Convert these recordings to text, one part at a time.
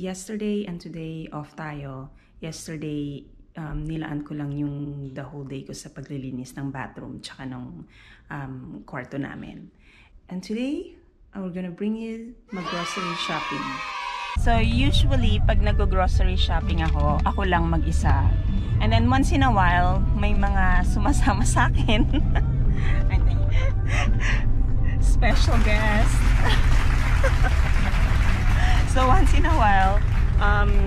yesterday and today off tayo. Yesterday, nilaan ko lang yung the whole day ko sa paglilinis ng bathroom tsaka ng kwarto namin. And today, we're gonna bring you mag-grocery shopping. So usually, pag nag-grocery shopping ako lang mag-isa. And then once in a while, may mga sumasama sa akin. Special guest. So once in a while,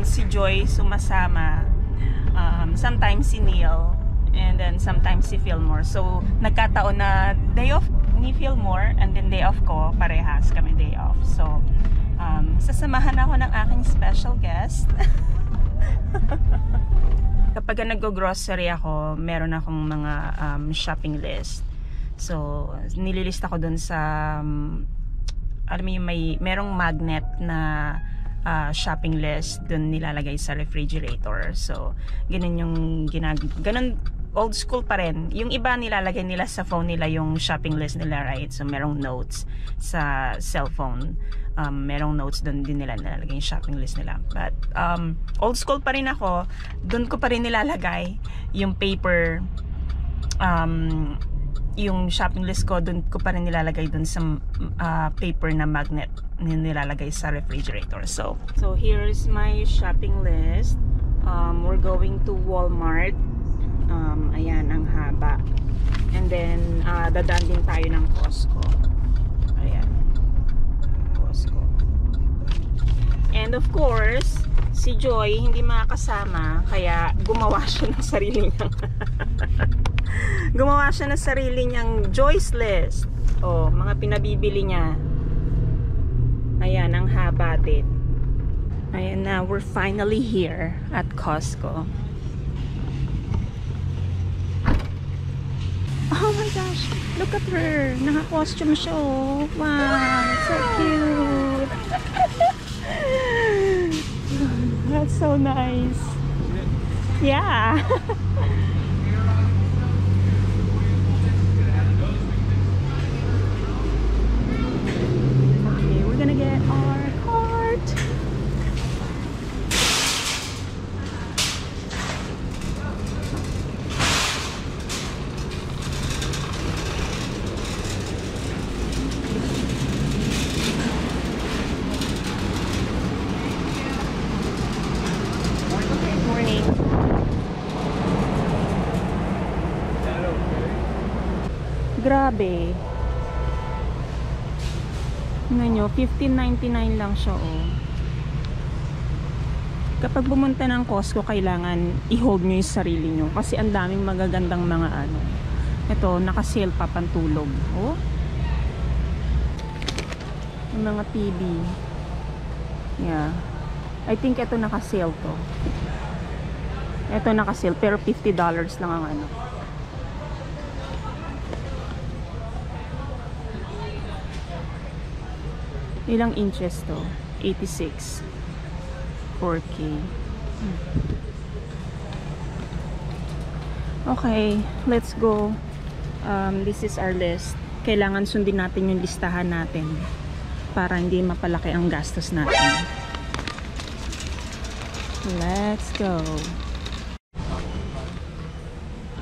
si Joy sumasama. Sometimes si Neil. And then sometimes si Fillmore. So nagkataon na day off ni Fillmore and then day off ko. Parehas kami day off. So sasamahan ako ng aking special guest. Kapag nag-grocery ako, meron akong mga shopping list. So nililista ko dun sa alam mo yung merong magnet na shopping list dun nilalagay sa refrigerator. So ganun yung ganun, old school pa rin. Yung iba nilalagay nila sa phone nila yung shopping list nila, right? So merong notes sa cellphone. Merong notes dun din nila nilalagay yung shopping list nila. But old school pa rin ako. Dun ko pa rin nilalagay yung paper, yung shopping list ko, dun ko pa rin nilalagay dun sa paper na magnet na nilalagay sa refrigerator. So here's my shopping list. We're going to Walmart. Ayan, ang haba. And then dadaan din tayo ng Costco. Ayan, Costco. And of course, si Joy hindi makakasama, kaya gumawa siya ng sarili niyang gumawa siya ng sarili niyang Joy's list. Oh, mga pinabibili niya. Ayan, ang haba din. Ayan na, we're finally here at Costco. Oh my gosh, look at her. Naka-costume siya, oh. Wow, so cute. That's so nice. Yeah. Okay, we're gonna get our cart. Grabe. Tingnan nyo, $15.99 lang siya, oh. Kapag bumunta ng Costco, kailangan i-hold nyo yung sarili nyo. Kasi ang daming magagandang mga ano. Ito, naka-sale pa pantulog. Oh. Yung mga TV. Yeah. I think ito naka-sale to. Ito naka-sale, pero $50 lang ang ano. Ilang inches to? 86. 4K. Okay, let's go. This is our list. Kailangan sundin natin yung listahan natin para hindi mapalaki ang gastos natin. Let's go.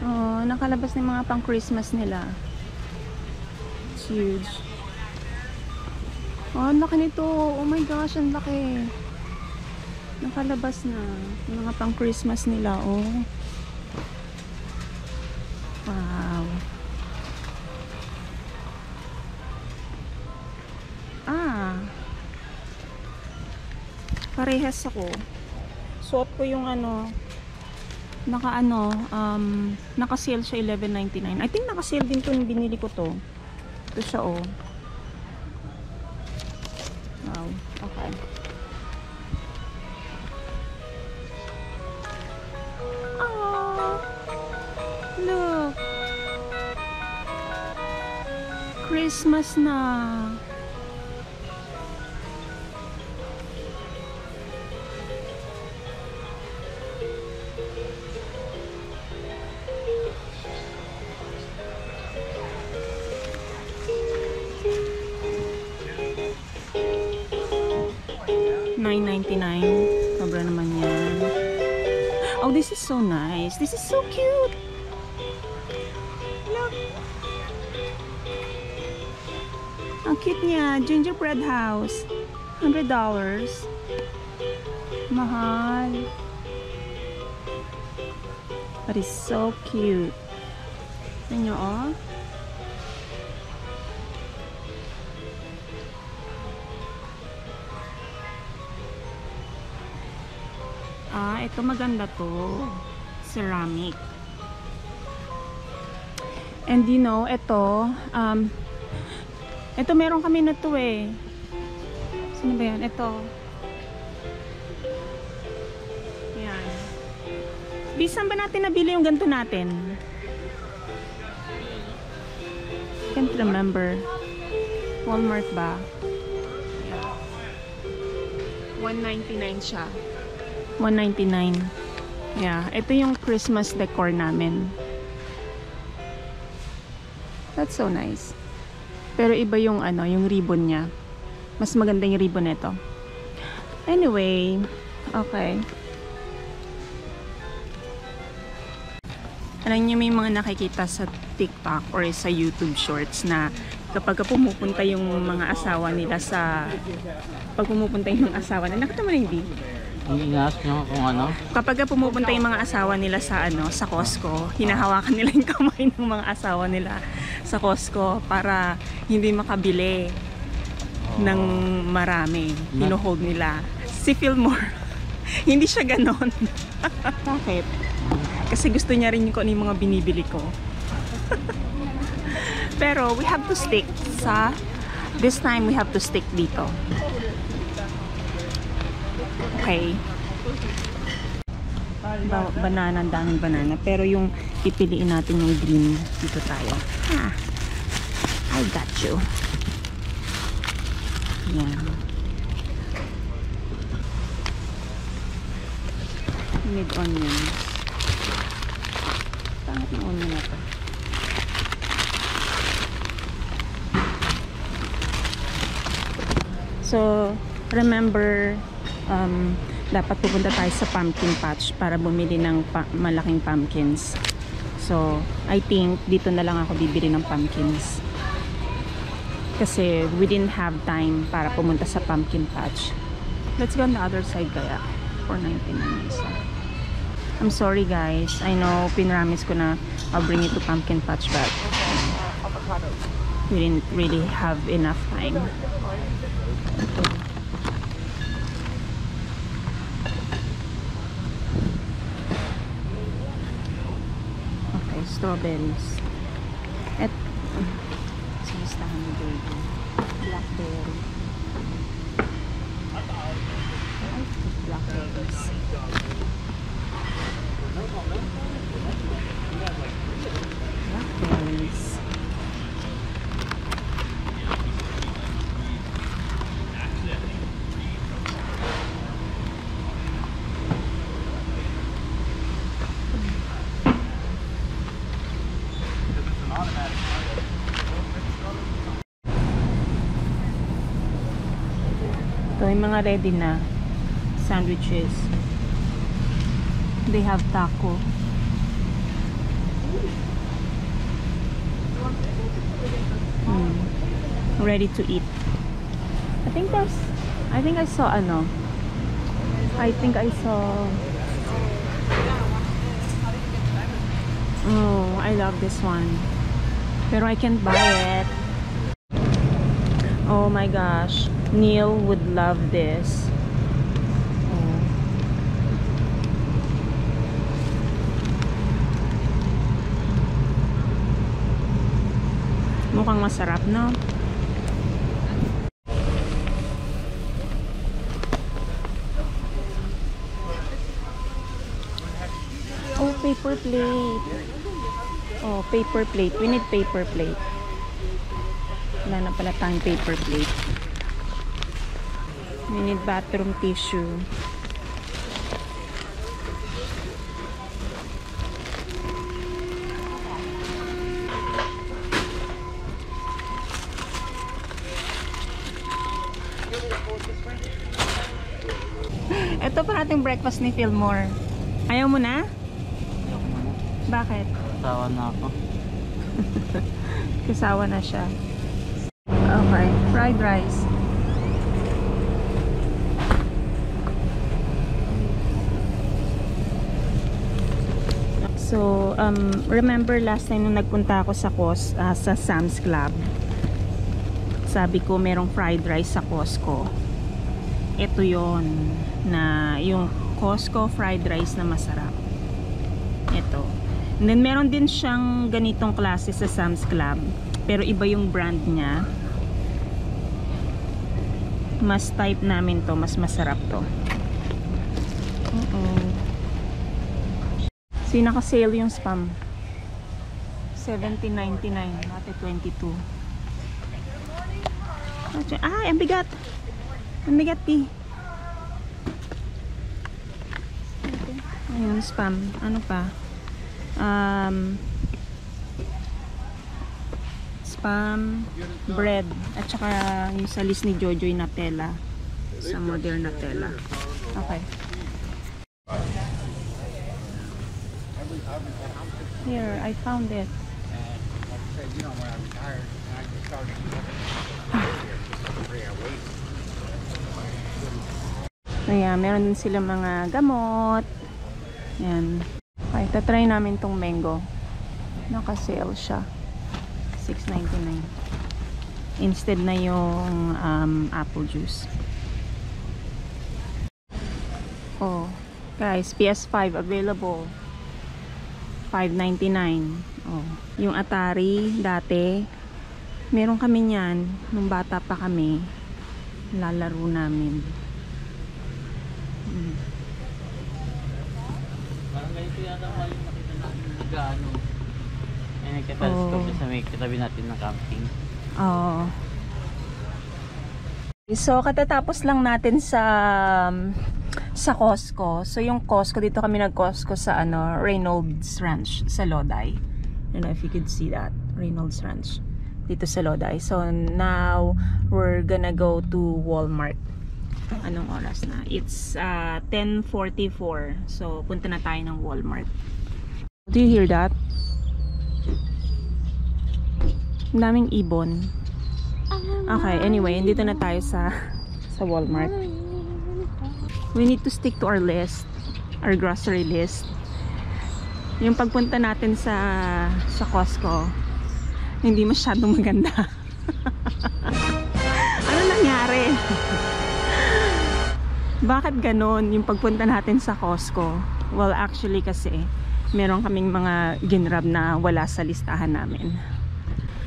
Oh, nakalabas ng mga pang Christmas nila. It's huge. Oh, ang laki nito. Oh my gosh, ang laki. Nakalabas na. Yung mga pang Christmas nila, oh. Wow. Parehas ako. Suot ko yung ano, naka-sale siya $11.99. I think naka-sale din to yung binili ko to. Ito siya, oh. Wow, okay. Oh, look. Christmas na. $9.99. Oh, this is so nice. This is so cute. Look. Ang cute niya. Gingerbread house. $100. Mahal. But it's so cute. Tignan nyo, oh. Ah, ito maganda to. Ceramic. And you know, ito meron kami na to eh. Sino ba yan? Ito. Yan. Bisan ba natin nabili yung ganito natin? Can't remember. Walmart ba? $199 siya. $199. Yeah, ito yung Christmas decor namin. That's so nice. Pero iba yung ano, yung ribbon niya. Mas maganda yung ribbon nito. Anyway, okay. Alam niyo, may mga nakikita sa TikTok or sa YouTube Shorts na kapag pumupunta yung mga asawa nila sa nakita mo na hindi? Iingas nyo kung ano? Kapag pumupunta yung mga asawa nila sa sa Costco, hinahawakan nila yung kamay ng mga asawa nila sa Costco para hindi makabili ng marami. Hinuhold nila. Si Fillmore, hindi siya ganon. Bakit? Kasi gusto niya rin kung ano yung mga binibili ko. Pero we have to stick this time we have to stick dito. Okay. Banana, ang daming banana. Pero yung pipiliin natin yung green, dito tayo. I got you. Yan. Need onions. Pangit yung onion na to. So, remember, dapat pupunta tayo sa pumpkin patch para bumili ng malaking pumpkins. So, I think dito na lang ako bibili ng pumpkins. Kasi we didn't have time para pumunta sa pumpkin patch. Let's go on the other side kaya. $4.99 isa. I'm sorry guys. I know, pinramis ko na I'll bring you to pumpkin patch, but we didn't really have enough time. Strawberries. At sinistahan ni baby. Blackberry. Blackberries. Blackberries. Ito yung mga ready na sandwiches. They have taco. Ready to eat. I think I saw oh, I love this one. Pero I can't buy it. Oh my gosh, Neil would love this. Oh. Mukhang masarap, no? Oh, paper plate. Oh, paper plate. We need paper plate. Wala na pala tayong paper plate. We need bathroom tissue. Ito pa nating breakfast ni Fillmore. Ayaw mo na? Ayoko muna. Bakit? Asawa na ako. Kasawa na siya. Okay, fried rice. So, remember last time nung nagpunta ako sa Sam's Club, sabi ko merong fried rice sa Costco. Ito yon na yung Costco fried rice na masarap. Ito. And then meron din siyang ganitong klase sa Sam's Club, pero iba yung brand niya. Mas type namin to, mas masarap to. So naka-sale yung Spam. $17.99, dati $22. Ah, ang bigat. Ang bigat di. Ayun, Spam. Ano pa? Spam, bread, at saka yung sa list ni Jojoy Nutella. Sa modern Nutella. Okay. Here, I found it. Ayan, meron din sila mga gamot. Ayan. Okay, tatry namin tong mango. Naka-sale siya. $6.99. Instead na yung apple juice. Oh, guys, PS5 available. $5.99. Oh, yung Atari dati, meron kami niyan nung bata pa kami. Lalaro namin. Parang ganito yata yung nakita natin nag-ano. Ay, nagka-telescope sa may katabi natin ng camping. Oo. So, katatapos lang natin sa Costco. So, yung Costco, dito kami nag-Costco sa Reynolds Ranch sa Lodi. I don't know if you could see that. Reynolds Ranch. Dito sa Lodi. So, now, we're gonna go to Walmart. Anong oras na? It's 10:44. So, punta na tayo ng Walmart. Do you hear that? Ang daming ibon. Okay, anyway, dito na tayo sa Walmart. We need to stick to our list, our grocery list. Yung pagpunta natin sa Costco, hindi masyadong maganda. Ano nangyari? Bakit ganon yung pagpunta natin sa Costco? Well, actually kasi meron kaming mga ginrab na wala sa listahan namin.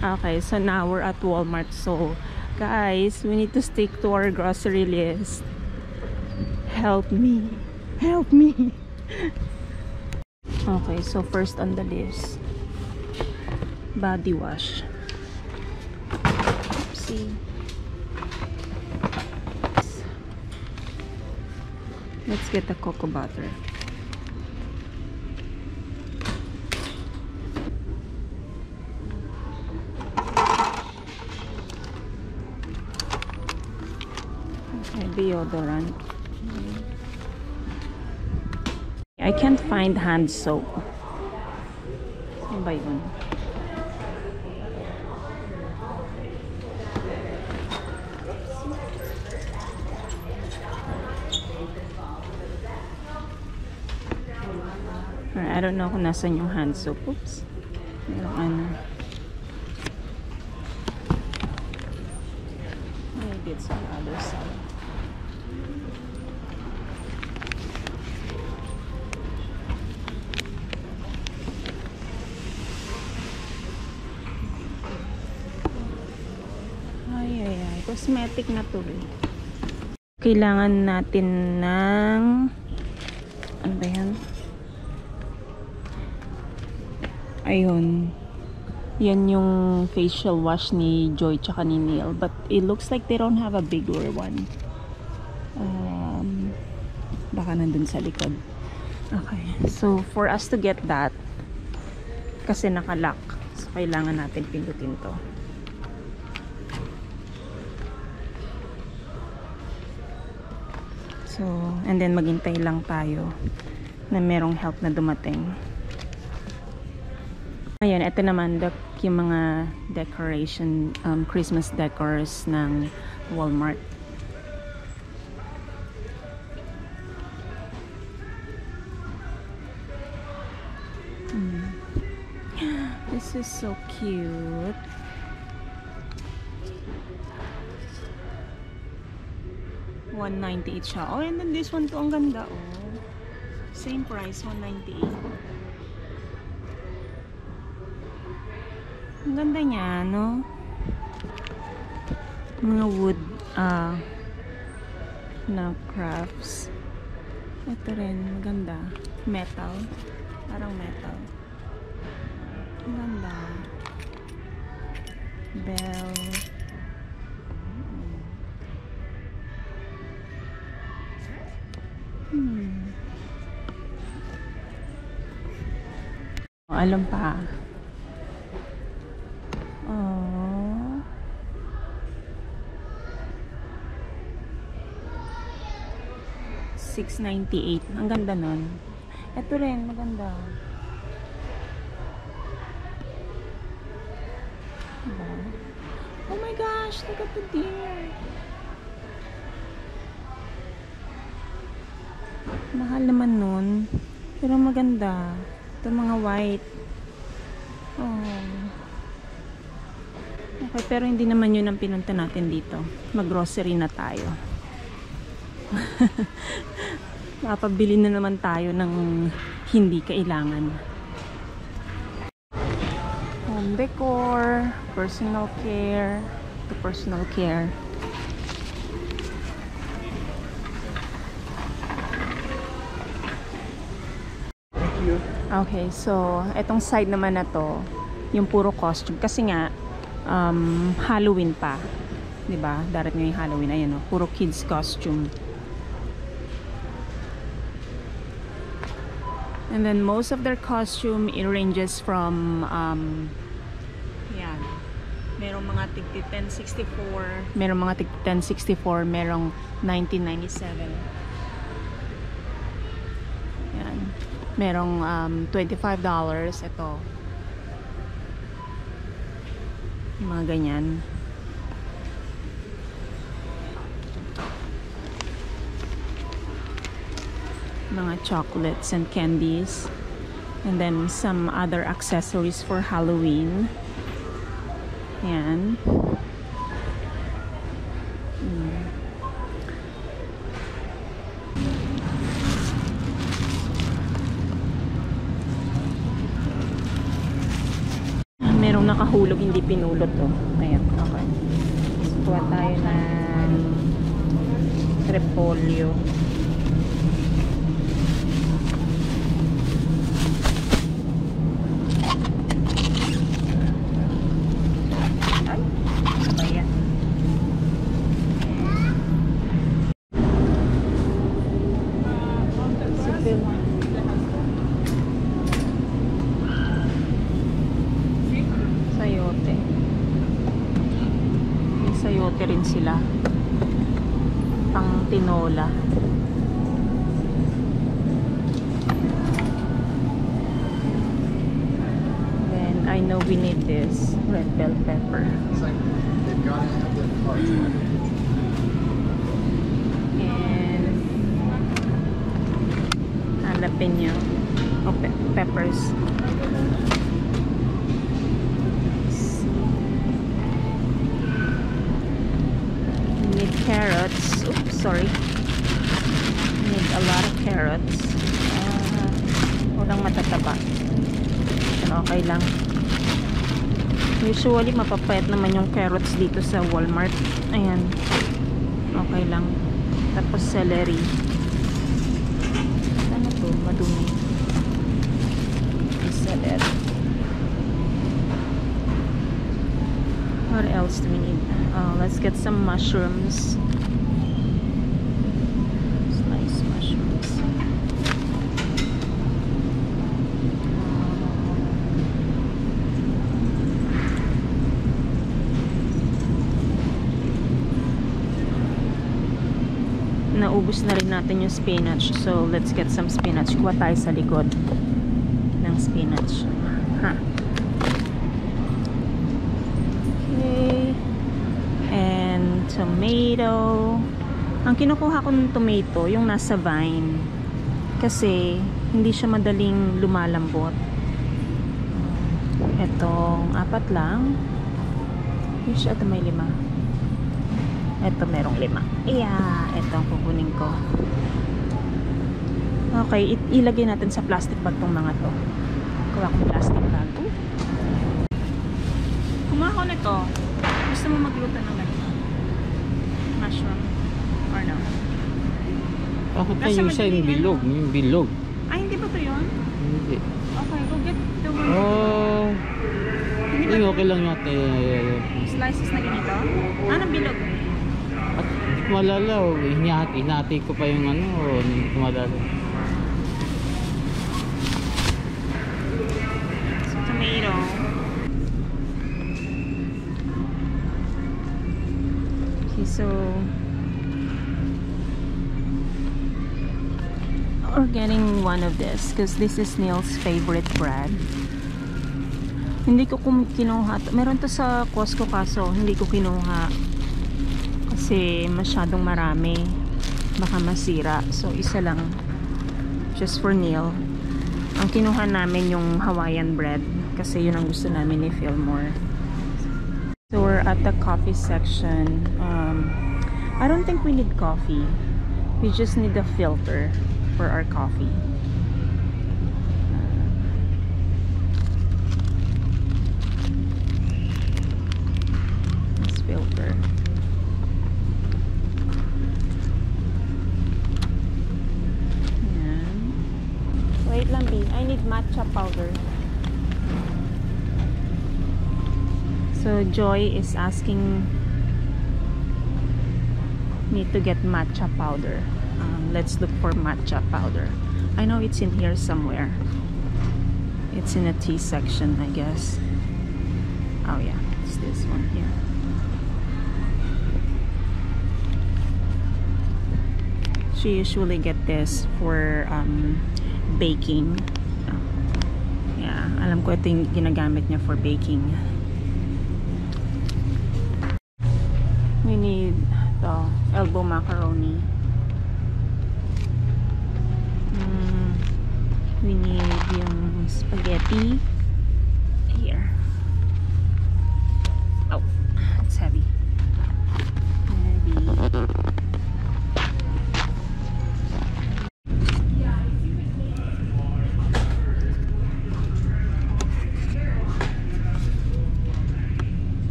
Okay, so now we're at Walmart. So, guys, we need to stick to our grocery list. Help me. Help me. Okay, so first on the list, body wash. See. Let's get the cocoa butter. Okay, deodorant. I can't find hand soap. Ano ba yun? I don't know kung nasan yung hand soap. Oops. Merong ano. Maybe it's on the other side. Ay. Cosmetic na to eh. Kailangan natin ng ano ba yan? Ayun. Yan yung facial wash ni Joy tsaka ni Neil. But it looks like they don't have a bigger one. Baka nandun sa likod. Okay. So, for us to get that, kasi naka-lock. So, kailangan natin pindutin to. So, and then maghintay lang tayo na merong help na dumating. Ayun, ito naman yung mga decoration, Christmas decors ng Walmart. This is so cute. $198 siya. Oh, and then this one to, ang ganda, oh. Same price, $198. Ang ganda niya, no? Mga wood, na crafts. Ito rin, maganda. Metal. Parang metal. Ang ganda. Bell. Alam pa. Oh. $698. Ang ganda nun. Ito rin, maganda. Diba? Oh my gosh, look at the deer. Mahal naman nun. Pero maganda. Ito mga white. Oh. Okay, pero hindi naman yun ang pinunta natin dito. Mag-grocery na tayo. Mapabili na naman tayo ng hindi kailangan. Home decor, personal care, to personal care. Okay, so etong side naman na to, yung puro costume kasi nga Halloween pa. 'Di ba? Darating yung Halloween, ayan oh, puro kids costume. And then most of their costume, it ranges from yan. Merong mga tig 1064, merong mga tig 1064, merong 1997. Yan. Merong $25 ito. Mga ganyan. Mga chocolates and candies. And then some other accessories for Halloween. Yan. Merong nakahulog, hindi pinulot to. Ayan, okay. Kuha tayo ng repolyo. Ay, ayan. Sipil. Sayote. May sayote rin sila. Pang tinola. Then I know we need this red bell pepper. It's like they've got to have their parts. And jalapeno. Oh, peppers. Need carrots. Oops, sorry. Need a lot of carrots. Walang matataba. Pero okay lang. Usually mapapayat naman yung carrots dito sa Walmart. Ayan. Okay lang. Tapos celery. Ano to? Madumi. Celery. What else do we need? Let's get some mushrooms. Slice mushrooms. naubos na rin natin yung spinach. So, let's get some spinach. Kuha tayo sa likod ng spinach. Ha. Okay. And tomato. Ang kinukuha ko ng tomato, yung nasa vine. Kasi, hindi siya madaling lumalambot. Etong 4 lang. Which, ito may 5. Ito merong 5. Yeah, ito ang kukunin ko. Okay, ilagay natin sa plastic bag tong mga to. Kuha kong plastic bag. Kumuha ko na to. Gusto mo magluto ng ganito? Mushroom? Or no? Bakit tayo yung sa yung bilog? Yung bilog. Ay, hindi ba to yun? Hindi. Okay, go get the one. Oh. Hindi okay lang yung Slices na ganito? Anong bilog? at malalaw. Hinati ko pa yung ano. Hindi ko malalaw. So, tomato. Okay, so we're getting one of this because this is Neil's favorite bread. Hindi ko kinuha. Meron to sa Costco kaso hindi ko kinuha kasi masyadong marami. Baka masira. So isa lang just for Neil. Ang kinuha namin yung Hawaiian bread kasi yun ang gusto namin ni Fillmore. So we're at the coffee section. I don't think we need coffee. We just need a filter for our coffee. Let's filter. Yan. Wait lang, B. I need matcha powder. So Joy is asking me to get matcha powder. Let's look for matcha powder. I know it's in here somewhere. It's in a tea section, I guess. Oh yeah, it's this one here. She usually get this for baking. Yeah, alam ko ito yung ginagamit niya for baking. We need the elbow macaroni. We need yung spaghetti. Here. Oh, it's heavy.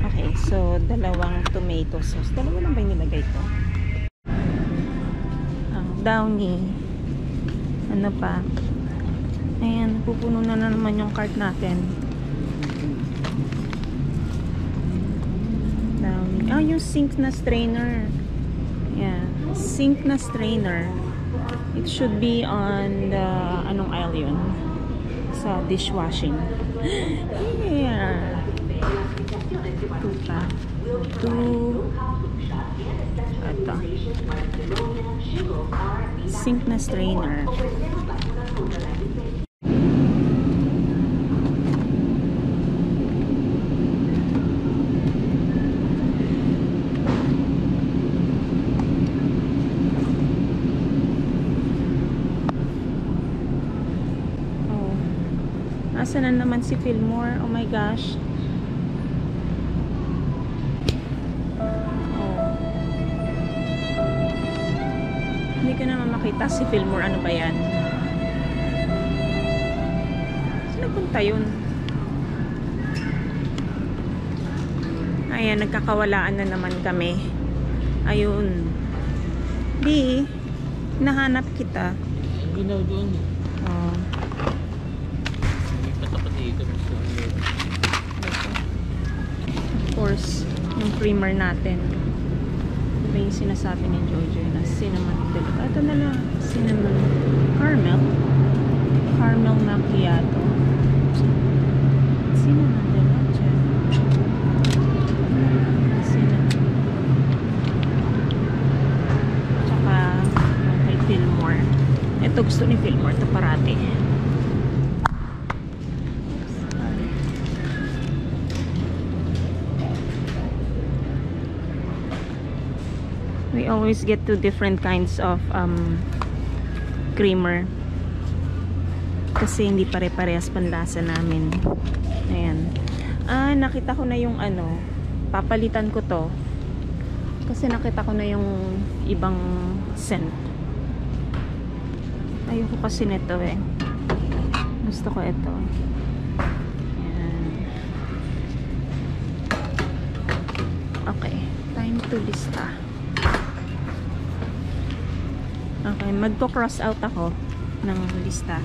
Okay, so dalawang tomato sauce. Dalawa lang ba yung nilagay ko? Downy. Ano pa? Ayan, pupuno na naman yung cart natin. Downy. Ah, yung sink na strainer. Yeah, sink na strainer. It should be on the anong aisle yun? Sa dishwashing. Yeah. Ito pa. Ito. Ito. Sink na strainer. Oh. Nasaan na naman si Fillmore? Oh my gosh. Hindi ko naman makita si Fillmore. Ano ba yan? Saan punta yun? Ayan, nagkakawalaan na naman kami. Ayun. Di, nahanap kita. Ginaw doon. Oh. May patapat dito. Of course, yung creamer natin. Diba yung sinasabi ni Jojo na cinnamon delight. Ito na lang. Cinnamon caramel. Caramel macchiato. Cinnamon delight. Cinnamon. Ito gusto ni Fillmore to parati. We always get two different kinds of creamer. Kasi hindi pare-parehas panlasa namin. Ayan. Nakita ko na yung ano. Papalitan ko to. Kasi nakita ko na yung ibang scent. Ayoko kasi nito eh. Gusto ko ito. Ayan. Okay. Time to lista. Okay. Magpo-cross out ako ng lista.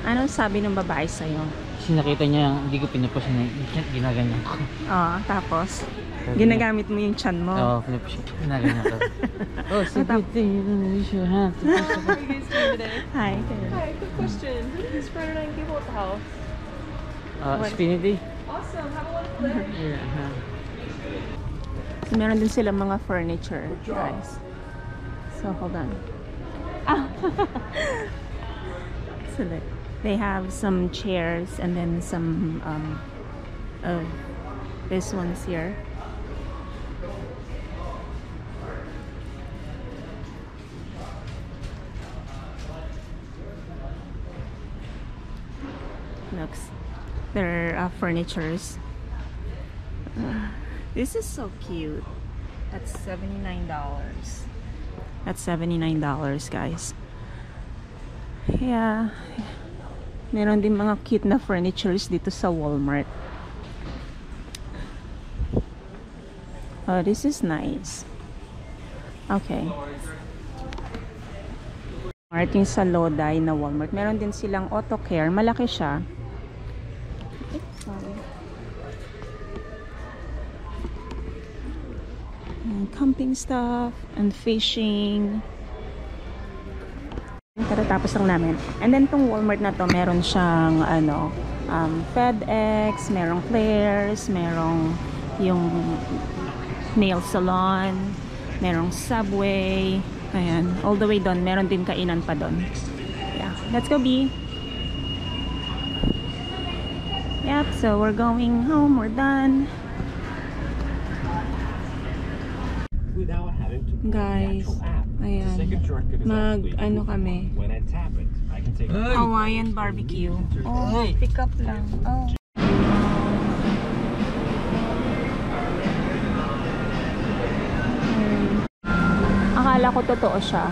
Anong sabi ng babae sa'yo? Kasi nakita niya, hindi ko pinupush na ginaganyan ko. Oo, tapos ginagamit mo yung chan mo. Oo, pinupush. Ginaganyan ko. Oh, it's a good thing you don't use your hand to push the How are you guys doing today? Hi. Hi, quick question. Who's Friday night people at the house? Spinity? Awesome. Have a wonderful day. Yeah. So, meron din silang mga furniture, guys. So, hold on. So, they have some chairs and then some of this ones here. Looks, there are furnitures. This is so cute. That's $79. That's $79, guys. Yeah. Meron din mga cute na furnitures dito sa Walmart. Oh, this is nice. Okay. Walmart yung sa Lodi na Walmart. Meron din silang auto care. Malaki siya. Sorry. And camping stuff and fishing. Katatapos lang namin. And then tong Walmart na to, meron siyang ano, FedEx, merong Claire's, merong yung nail salon, merong Subway. Ayan, all the way doon, meron din kainan pa doon. Yeah, let's go B. Yep, so we're going home, we're done. Without having to Guys, ayan, ano kami, Hawaiian barbecue. Oh, pick up lang. Oh. Akala ko totoo siya.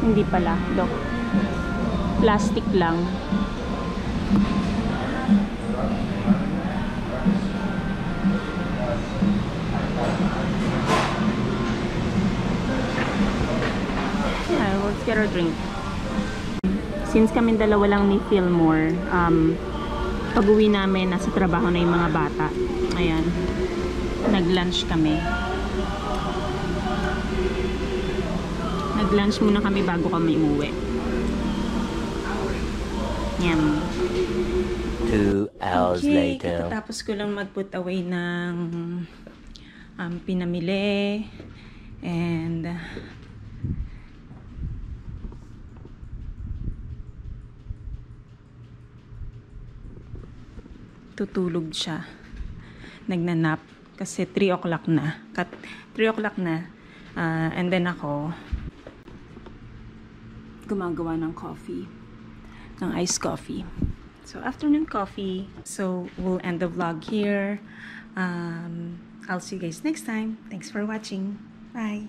Hindi pala, dok. Plastic lang. Let's get our drink. Since kami dalawa lang ni Fillmore, pag-uwi namin, nasa trabaho na yung mga bata. Ayan. Nag-lunch kami. Nag-lunch muna kami bago kami umuwi. Yan. 2 hours later. Tapos ko lang mag-put away ng pinamili. And tutulog siya. Nagnanap kasi 3 o'clock na. 3 o'clock na. And then ako gumagawa ng coffee. Ng iced coffee. So afternoon coffee. So we'll end the vlog here. I'll see you guys next time. Thanks for watching. Bye.